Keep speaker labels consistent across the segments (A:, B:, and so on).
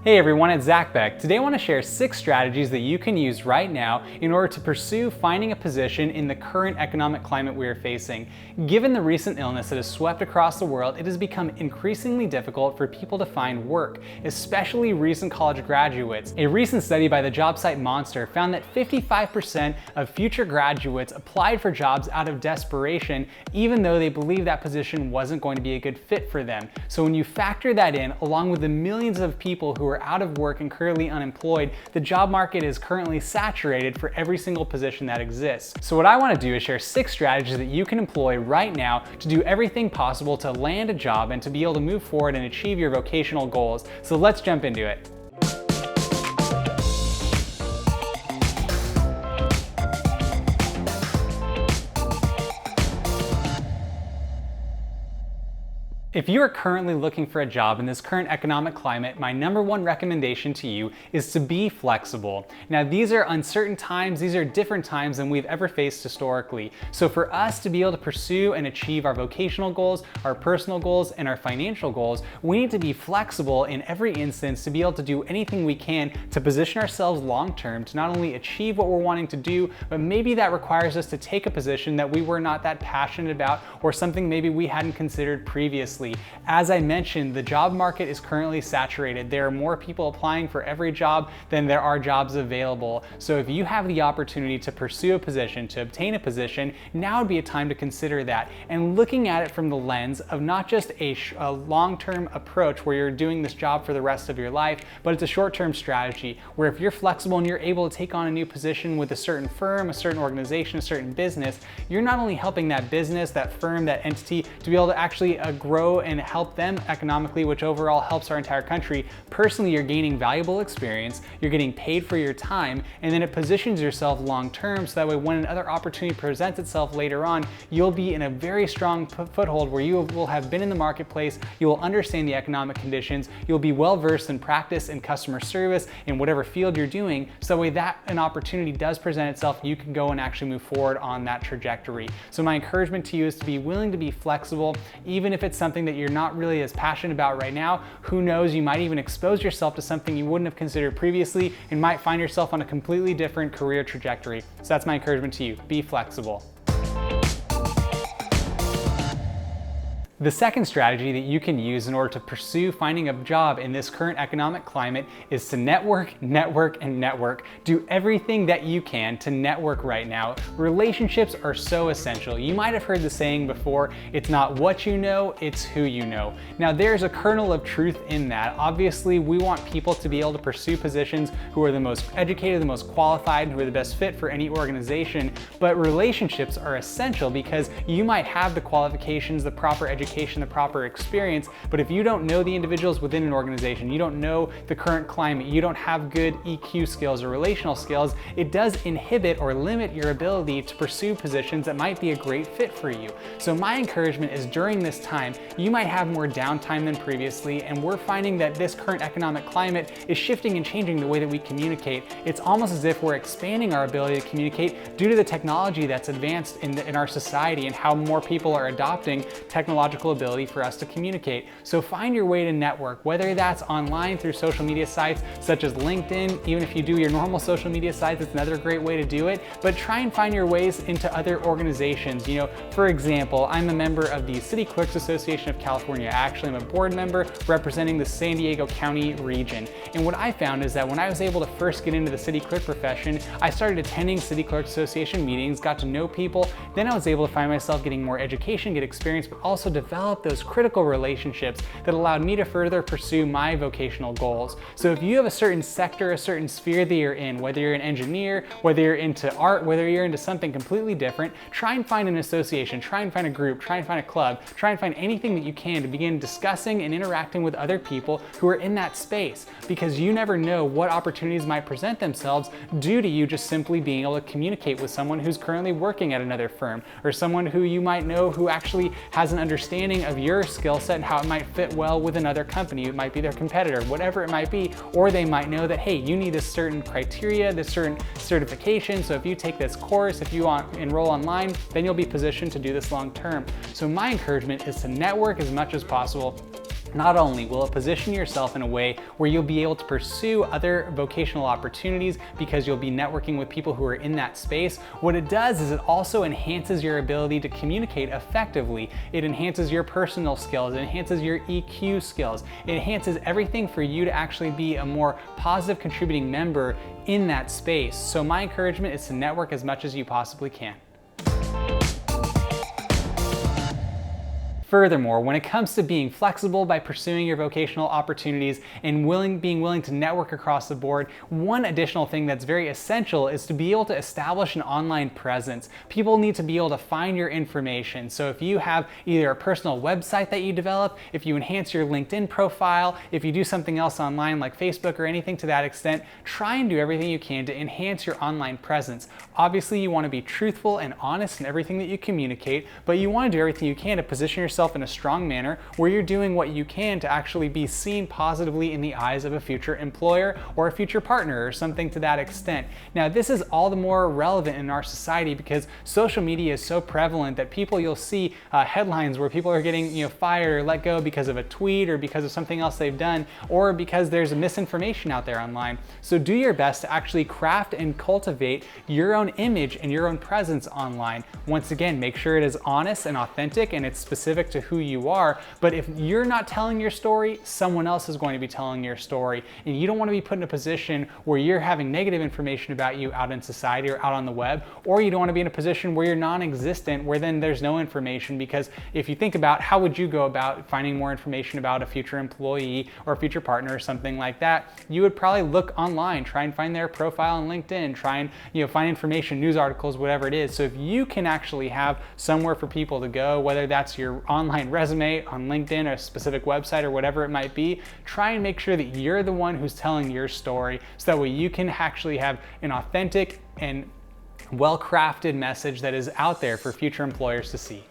A: Hey everyone, it's Zach Beck. Today I want to share 6 strategies that you can use right now in order to pursue finding a position in the current economic climate we are facing. Given the recent illness that has swept across the world, it has become increasingly difficult for people to find work, especially recent college graduates. A recent study by the job site Monster found that 55% of future graduates applied for jobs out of desperation, even though they believed that position wasn't going to be a good fit for them. So when you factor that in, along with the millions of people who are out of work and currently unemployed, the job market is currently saturated for every single position that exists. So what I want to do is share 6 strategies that you can employ right now to do everything possible to land a job and to be able to move forward and achieve your vocational goals. So let's jump into it. If you are currently looking for a job in this current economic climate, my #1 recommendation to you is to be flexible. Now, these are uncertain times, these are different times than we've ever faced historically. So for us to be able to pursue and achieve our vocational goals, our personal goals, and our financial goals, we need to be flexible in every instance to be able to do anything we can to position ourselves long-term to not only achieve what we're wanting to do, but maybe that requires us to take a position that we were not that passionate about or something maybe we hadn't considered previously. As I mentioned, the job market is currently saturated. There are more people applying for every job than there are jobs available. So if you have the opportunity to pursue a position, to obtain a position, now would be a time to consider that. And looking at it from the lens of not just a long-term approach where you're doing this job for the rest of your life, but it's a short-term strategy where if you're flexible and you're able to take on a new position with a certain firm, a certain organization, a certain business, you're not only helping that business, that firm, that entity to be able to actually grow and help them economically, which overall helps our entire country. Personally, you're gaining valuable experience, you're getting paid for your time, and then it positions yourself long-term so that way when another opportunity presents itself later on, you'll be in a very strong foothold where you will have been in the marketplace, you will understand the economic conditions, you'll be well-versed in practice and customer service in whatever field you're doing, so that way that an opportunity does present itself, you can go and actually move forward on that trajectory. So my encouragement to you is to be willing to be flexible, even if it's something that you're not really as passionate about right now. Who knows, you might even expose yourself to something you wouldn't have considered previously and might find yourself on a completely different career trajectory. So that's my encouragement to you. Be flexible. The second strategy that you can use in order to pursue finding a job in this current economic climate is to network, network, and network. Do everything that you can to network right now. Relationships are so essential. You might have heard the saying before, it's not what you know, it's who you know. Now there's a kernel of truth in that. Obviously, we want people to be able to pursue positions who are the most educated, the most qualified, who are the best fit for any organization, but relationships are essential because you might have the qualifications, the proper education, the proper experience, but if you don't know the individuals within an organization, you don't know the current climate, you don't have good EQ skills or relational skills, it does inhibit or limit your ability to pursue positions that might be a great fit for you. So my encouragement is during this time, you might have more downtime than previously, and we're finding that this current economic climate is shifting and changing the way that we communicate. It's almost as if we're expanding our ability to communicate due to the technology that's advanced in our society and how more people are adopting technological ability for us to communicate. So find your way to network, whether that's online through social media sites such as LinkedIn. Even if you do your normal social media sites, it's another great way to do it, but try and find your ways into other organizations. You know, for example, I'm a member of the City Clerks Association of California. Actually, I'm a board member representing the San Diego County region. And what I found is that when I was able to first get into the city clerk profession, I started attending City Clerks Association meetings, got to know people, then I was able to find myself getting more education, get experience, but also develop those critical relationships that allowed me to further pursue my vocational goals. So if you have a certain sector, a certain sphere that you're in, whether you're an engineer, whether you're into art, whether you're into something completely different, try and find an association, try and find a group, try and find a club, try and find anything that you can to begin discussing and interacting with other people who are in that space, because you never know what opportunities might present themselves due to you just simply being able to communicate with someone who's currently working at another firm, or someone who you might know who actually has an understanding of your skill set and how it might fit well with another company. It might be their competitor, whatever it might be, or they might know that, hey, you need this certain criteria, this certain certification, so if you take this course, if you enroll online, then you'll be positioned to do this long term. So my encouragement is to network as much as possible. Not only will it position yourself in a way where you'll be able to pursue other vocational opportunities because you'll be networking with people who are in that space, what it does is it also enhances your ability to communicate effectively. It enhances your personal skills, it enhances your EQ skills, it enhances everything for you to actually be a more positive contributing member in that space. So my encouragement is to network as much as you possibly can. Furthermore, when it comes to being flexible by pursuing your vocational opportunities and being willing to network across the board, one additional thing that's very essential is to be able to establish an online presence. People need to be able to find your information. So if you have either a personal website that you develop, if you enhance your LinkedIn profile, if you do something else online like Facebook or anything to that extent, try and do everything you can to enhance your online presence. Obviously, you want to be truthful and honest in everything that you communicate, but you want to do everything you can to position yourself in a strong manner where you're doing what you can to actually be seen positively in the eyes of a future employer or a future partner or something to that extent. Now, this is all the more relevant in our society because social media is so prevalent that you'll see headlines where people are getting fired or let go because of a tweet or because of something else they've done or because there's a misinformation out there online. So do your best to actually craft and cultivate your own image and your own presence online. Once again, make sure it is honest and authentic and it's specific to who you are, but if you're not telling your story, someone else is going to be telling your story, and you don't want to be put in a position where you're having negative information about you out in society or out on the web, or you don't want to be in a position where you're non-existent, where then there's no information, because if you think about how would you go about finding more information about a future employee or a future partner or something like that, you would probably look online, try and find their profile on LinkedIn, try and find information, news articles, whatever it is. So if you can actually have somewhere for people to go, whether that's your online resume on LinkedIn or a specific website or whatever it might be, try and make sure that you're the one who's telling your story so that way you can actually have an authentic and well-crafted message that is out there for future employers to see.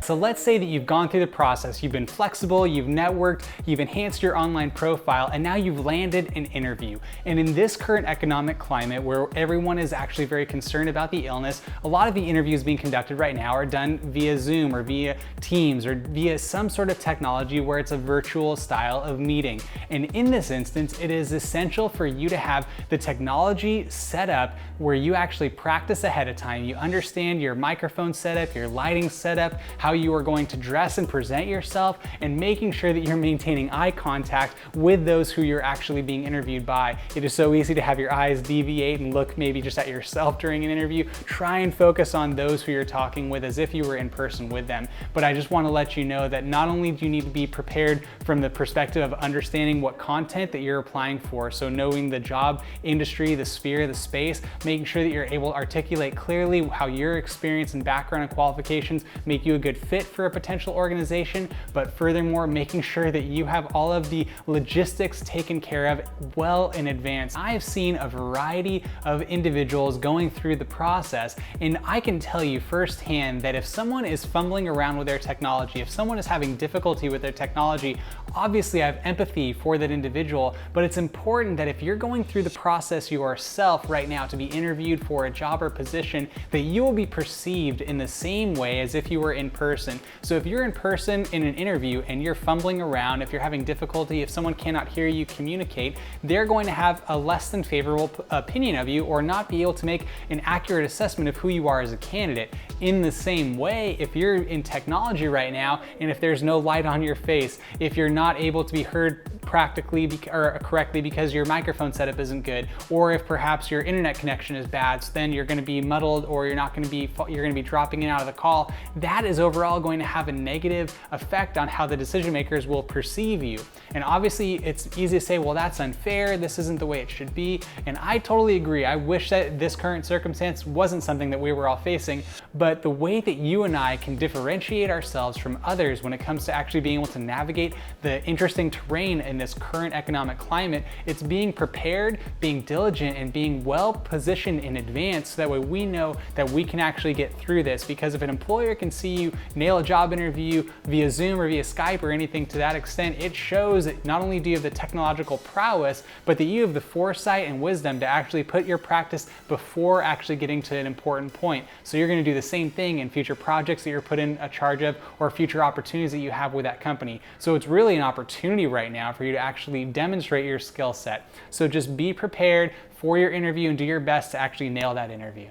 A: So let's say that you've gone through the process, you've been flexible, you've networked, you've enhanced your online profile, and now you've landed an interview. And in this current economic climate where everyone is actually very concerned about the illness, a lot of the interviews being conducted right now are done via Zoom or via Teams or via some sort of technology where it's a virtual style of meeting. And in this instance, it is essential for you to have the technology set up where you actually practice ahead of time. You understand your microphone setup, your lighting setup, how you are going to dress and present yourself, and making sure that you're maintaining eye contact with those who you're actually being interviewed by. It is so easy to have your eyes deviate and look maybe just at yourself during an interview. Try and focus on those who you're talking with as if you were in person with them. But I just want to let you know that not only do you need to be prepared from the perspective of understanding what content that you're applying for, so knowing the job industry, the sphere, the space, making sure that you're able to articulate clearly how your experience and background and qualifications make you a good fit for a potential organization, but furthermore, making sure that you have all of the logistics taken care of well in advance. I have seen a variety of individuals going through the process, and I can tell you firsthand that if someone is fumbling around with their technology, if someone is having difficulty with their technology, obviously I have empathy for that individual, but it's important that if you're going through the process yourself right now to be interviewed for a job or position, that you will be perceived in the same way as if you were in person. So if you're in person in an interview and you're fumbling around, if you're having difficulty, if someone cannot hear you communicate, they're going to have a less than favorable opinion of you or not be able to make an accurate assessment of who you are as a candidate. In the same way, if you're in technology right now and if there's no light on your face, if you're not able to be heard practically or correctly because your microphone setup isn't good, or if perhaps your internet connection is bad, so then you're going to be muddled or you're going to be dropping in and out of the call, that is overall going to have a negative effect on how the decision makers will perceive you. And obviously it's easy to say, well, that's unfair, this isn't the way it should be, and I totally agree. I wish that this current circumstance wasn't something that we were all facing, but the way that you and I can differentiate ourselves from others when it comes to actually being able to navigate the interesting terrain in this current economic climate, it's being prepared, being diligent, and being well positioned in advance so that way we know that we can actually get through this. Because if an employer can see you nail a job interview via Zoom or via Skype or anything to that extent, it shows that not only do you have the technological prowess, but that you have the foresight and wisdom to actually put your practice before actually getting to an important point. So you're going to do the same thing in future projects that you're put in a charge of or future opportunities that you have with that company. So it's really an opportunity right now for you to actually demonstrate your skill set. So just be prepared for your interview and do your best to actually nail that interview.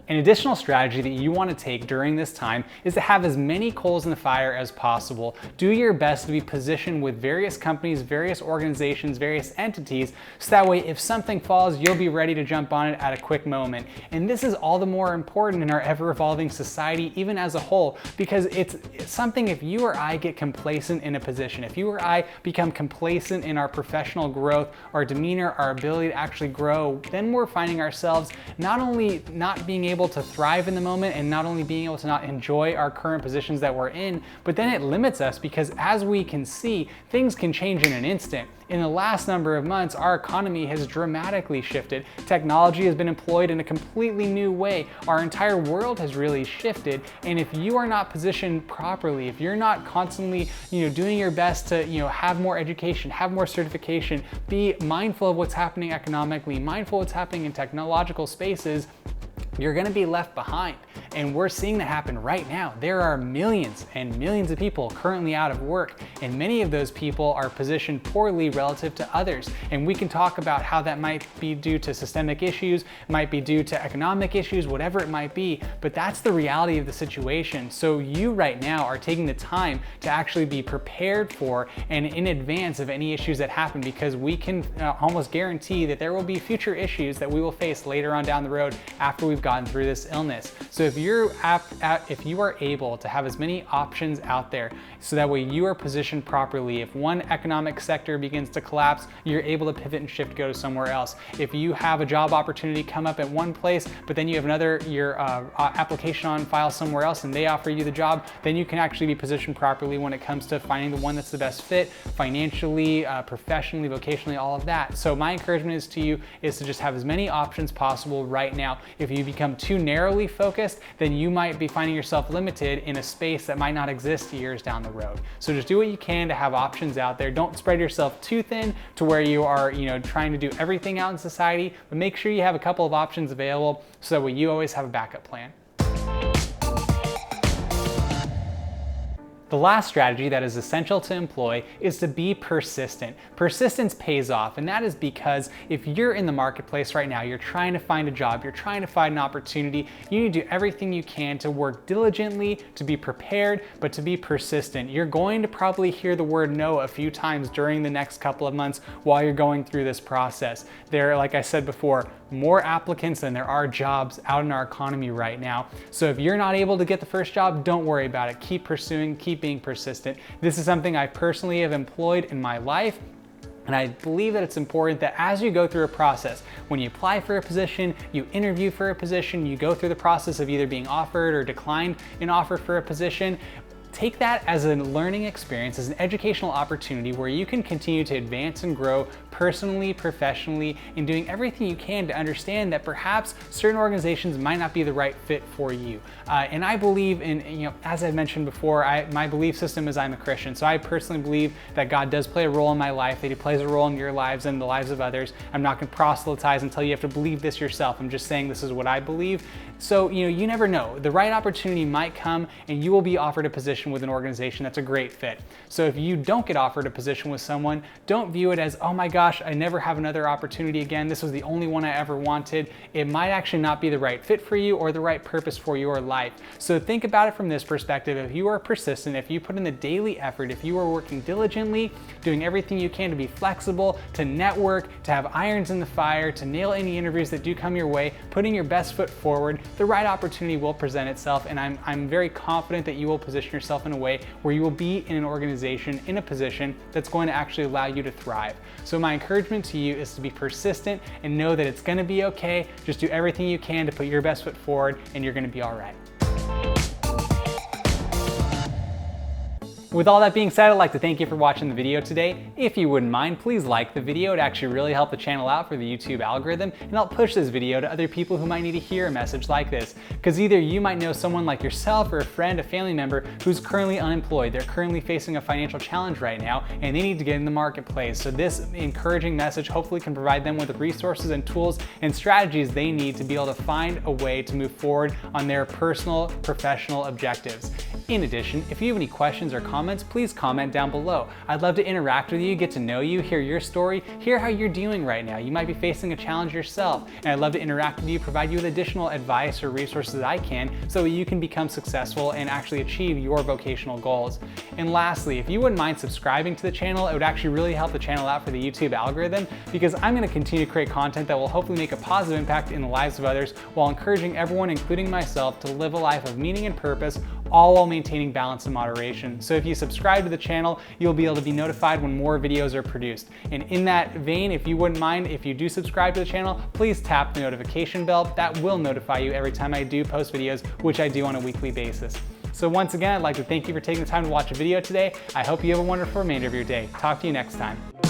A: An additional strategy that you want to take during this time is to have as many coals in the fire as possible. Do your best to be positioned with various companies, various organizations, various entities, so that way if something falls, you'll be ready to jump on it at a quick moment. And this is all the more important in our ever-evolving society, even as a whole, because it's something if you or I get complacent in a position, if you or I become complacent in our professional growth, our demeanor, our ability to actually grow, then we're finding ourselves not only not being able to thrive in the moment and not only being able to not enjoy our current positions that we're in, but then it limits us because as we can see, things can change in an instant. In the last number of months, our economy has dramatically shifted. Technology has been employed in a completely new way. Our entire world has really shifted. And if you are not positioned properly, if you're not constantly, doing your best to, have more education, have more certification, be mindful of what's happening economically, mindful of what's happening in technological spaces, you're going to be left behind. And we're seeing that happen right now. There are millions and millions of people currently out of work, and many of those people are positioned poorly relative to others. And we can talk about how that might be due to systemic issues, might be due to economic issues, whatever it might be, but that's the reality of the situation. So you right now are taking the time to actually be prepared for and in advance of any issues that happen, because we can almost guarantee that there will be future issues that we will face later on down the road after we've gotten through this illness. So if you are able to have as many options out there so that way you are positioned properly, if one economic sector begins to collapse, you're able to pivot and shift, go to somewhere else. If you have a job opportunity come up at one place, but then you have your application on file somewhere else and they offer you the job, then you can actually be positioned properly when it comes to finding the one that's the best fit financially, professionally, vocationally, all of that. So my encouragement is to you is to just have as many options possible right now. If you become too narrowly focused, then you might be finding yourself limited in a space that might not exist years down the road. So just do what you can to have options out there. Don't spread yourself too thin to where you are, trying to do everything out in society, but make sure you have a couple of options available so that way you always have a backup plan. The last strategy that is essential to employ is to be persistent. Persistence pays off, and that is because if you're in the marketplace right now, you're trying to find a job, you're trying to find an opportunity, you need to do everything you can to work diligently, to be prepared, but to be persistent. You're going to probably hear the word no a few times during the next couple of months while you're going through this process. There, like I said before, more applicants than there are jobs out in our economy right now. So if you're not able to get the first job, don't worry about it. Keep pursuing, keep being persistent. This is something I personally have employed in my life. And I believe that it's important that as you go through a process, when you apply for a position, you interview for a position, you go through the process of either being offered or declined an offer for a position, take that as a learning experience, as an educational opportunity where you can continue to advance and grow personally, professionally, in doing everything you can to understand that perhaps certain organizations might not be the right fit for you. And I believe in, as I mentioned before, my belief system is I'm a Christian. So I personally believe that God does play a role in my life, that He plays a role in your lives and the lives of others. I'm not going to proselytize and tell you have to believe this yourself. I'm just saying this is what I believe. So, you never know. The right opportunity might come and you will be offered a position with an organization that's a great fit. So if you don't get offered a position with someone, don't view it as, oh my gosh, I never have another opportunity again. This was the only one I ever wanted. It might actually not be the right fit for you or the right purpose for your life. So think about it from this perspective. If you are persistent, if you put in the daily effort, if you are working diligently, doing everything you can to be flexible, to network, to have irons in the fire, to nail any interviews that do come your way, putting your best foot forward, the right opportunity will present itself. And I'm very confident that you will position yourself in a way where you will be in an organization, in a position that's going to actually allow you to thrive. So my encouragement to you is to be persistent and know that it's going to be okay. Just do everything you can to put your best foot forward and you're going to be all right. With all that being said, I'd like to thank you for watching the video today. If you wouldn't mind, please like the video. It actually really help the channel out for the YouTube algorithm and help push this video to other people who might need to hear a message like this. Because either you might know someone like yourself or a friend, a family member who's currently unemployed. They're currently facing a financial challenge right now and they need to get in the marketplace. So this encouraging message hopefully can provide them with the resources and tools and strategies they need to be able to find a way to move forward on their personal, professional objectives. In addition, if you have any questions or comments, please comment down below. I'd love to interact with you, get to know you, hear your story, hear how you're doing right now. You might be facing a challenge yourself, and I'd love to interact with you, provide you with additional advice or resources that I can so that you can become successful and actually achieve your vocational goals. And lastly, if you wouldn't mind subscribing to the channel, it would actually really help the channel out for the YouTube algorithm, because I'm going to continue to create content that will hopefully make a positive impact in the lives of others while encouraging everyone, including myself, to live a life of meaning and purpose, all while maintaining balance and moderation. So if you subscribe to the channel, you'll be able to be notified when more videos are produced. And in that vein, if you wouldn't mind, if you do subscribe to the channel, please tap the notification bell. That will notify you every time I do post videos, which I do on a weekly basis. So once again, I'd like to thank you for taking the time to watch a video today. I hope you have a wonderful remainder of your day. Talk to you next time.